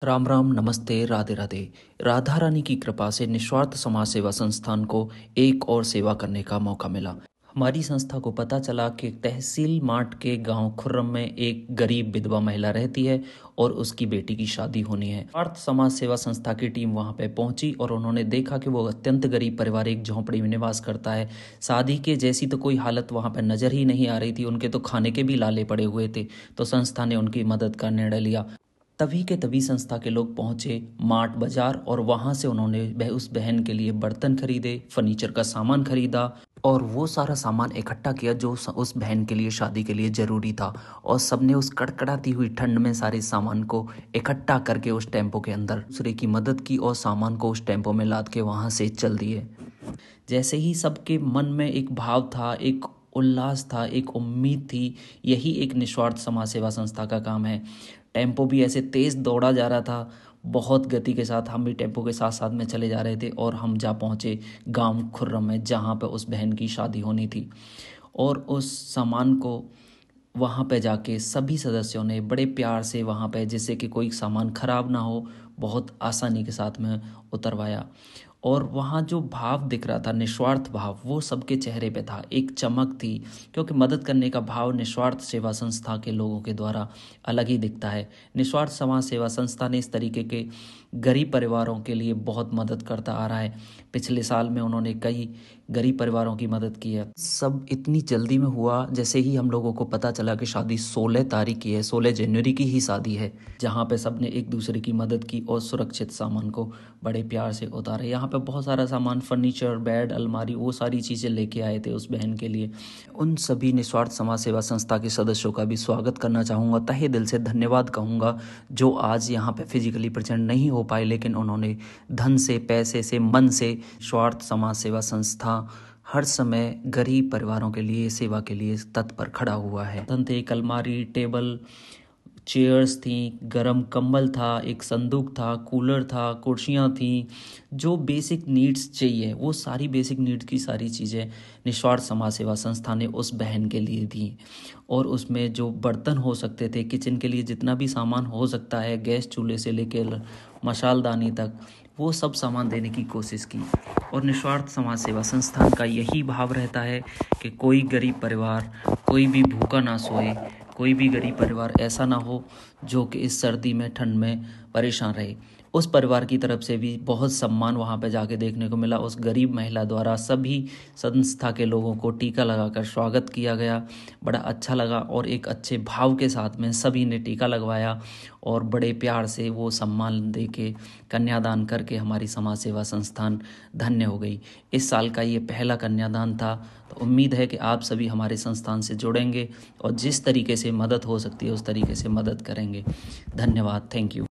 राम राम, नमस्ते, राधे राधे। राधा रानी की कृपा से निस्वार्थ समाज सेवा संस्थान को एक और सेवा करने का मौका मिला। हमारी संस्था को पता चला कि तहसील माट के गांव खुर्रम में एक गरीब विधवा महिला रहती है और उसकी बेटी की शादी होनी है। निस्वार्थ समाज सेवा संस्था की टीम वहां पे पहुंची और उन्होंने देखा कि वो अत्यंत गरीब परिवार एक झोंपड़ी में निवास करता है। शादी के जैसी तो कोई हालत वहां पर नजर ही नहीं आ रही थी, उनके तो खाने के भी लाले पड़े हुए थे। तो संस्था ने उनकी मदद का निर्णय लिया। तभी के तभी संस्था के लोग पहुंचे मार्ट बाजार और वहां से उन्होंने उस बहन के लिए बर्तन खरीदे, फर्नीचर का सामान खरीदा और वो सारा सामान इकट्ठा किया जो उस बहन के लिए शादी के लिए ज़रूरी था। और सबने उस कड़कड़ाती हुई ठंड में सारे सामान को इकट्ठा करके उस टेम्पो के अंदर दूसरे की मदद की और सामान को उस टेम्पो में लाद के वहाँ से चल दिए। जैसे ही सबके मन में एक भाव था, एक उल्लास था, एक उम्मीद थी। यही एक निस्वार्थ समाज सेवा संस्था का काम है। टेम्पो भी ऐसे तेज़ दौड़ा जा रहा था, बहुत गति के साथ। हम भी टेम्पो के साथ साथ में चले जा रहे थे और हम जा पहुँचे गांव खुर्रम में, जहाँ पर उस बहन की शादी होनी थी। और उस सामान को वहाँ पे जाके सभी सदस्यों ने बड़े प्यार से वहाँ पे, जिससे कि कोई सामान खराब ना हो, बहुत आसानी के साथ में उतरवाया। और वहाँ जो भाव दिख रहा था, निस्वार्थ भाव, वो सबके चेहरे पे था। एक चमक थी, क्योंकि मदद करने का भाव निस्वार्थ सेवा संस्था के लोगों के द्वारा अलग ही दिखता है। निस्वार्थ समाज सेवा संस्था ने इस तरीके के गरीब परिवारों के लिए बहुत मदद करता आ रहा है। पिछले साल में उन्होंने कई गरीब परिवारों की मदद की है। सब इतनी जल्दी में हुआ, जैसे ही हम लोगों को पता चला कि शादी 16 तारीख की है, 16 जनवरी की ही शादी है, जहाँ पे सबने एक दूसरे की मदद की और सुरक्षित सामान को बड़े प्यार से उतारे। यहाँ पे बहुत सारा सामान, फर्नीचर, बेड, अलमारी, वो सारी चीज़ें लेके आए थे उस बहन के लिए। उन सभी निस्वार्थ समाज सेवा संस्था के सदस्यों का भी स्वागत करना चाहूँगा, तहे दिल से धन्यवाद कहूँगा, जो आज यहाँ पे फिजिकली प्रेजेंट नहीं हो पाए, लेकिन उन्होंने धन से, पैसे से, मन से, निस्वार्थ समाज सेवा संस्था हर समय गरीब परिवारों के लिए, सेवा के लिए तत्पर खड़ा हुआ है। धन थे, एक अलमारी, टेबल, चेयर्स थी, गरम कंबल था, एक संदूक था, कूलर था, कुर्सियाँ थी। जो बेसिक नीड्स चाहिए, वो सारी बेसिक नीड्स की सारी चीज़ें निस्वार्थ समाज सेवा संस्था ने उस बहन के लिए दी। और उसमें जो बर्तन हो सकते थे, किचन के लिए जितना भी सामान हो सकता है, गैस चूल्हे से लेकर मशालदानी तक, वो सब सामान देने की कोशिश की। और निस्वार्थ समाज सेवा संस्थान का यही भाव रहता है कि कोई गरीब परिवार, कोई भी भूखा ना सोए, कोई भी गरीब परिवार ऐसा ना हो जो कि इस सर्दी में, ठंड में परेशान रहे। उस परिवार की तरफ से भी बहुत सम्मान वहाँ पे जाके देखने को मिला। उस गरीब महिला द्वारा सभी संस्था के लोगों को टीका लगाकर स्वागत किया गया, बड़ा अच्छा लगा। और एक अच्छे भाव के साथ में सभी ने टीका लगवाया और बड़े प्यार से वो सम्मान दे के, कन्यादान करके हमारी समाज सेवा संस्थान धन्य हो गई। इस साल का ये पहला कन्यादान था, तो उम्मीद है कि आप सभी हमारे संस्थान से जुड़ेंगे और जिस तरीके से मदद हो सकती है उस तरीके से मदद करेंगे। धन्यवाद, थैंक यू।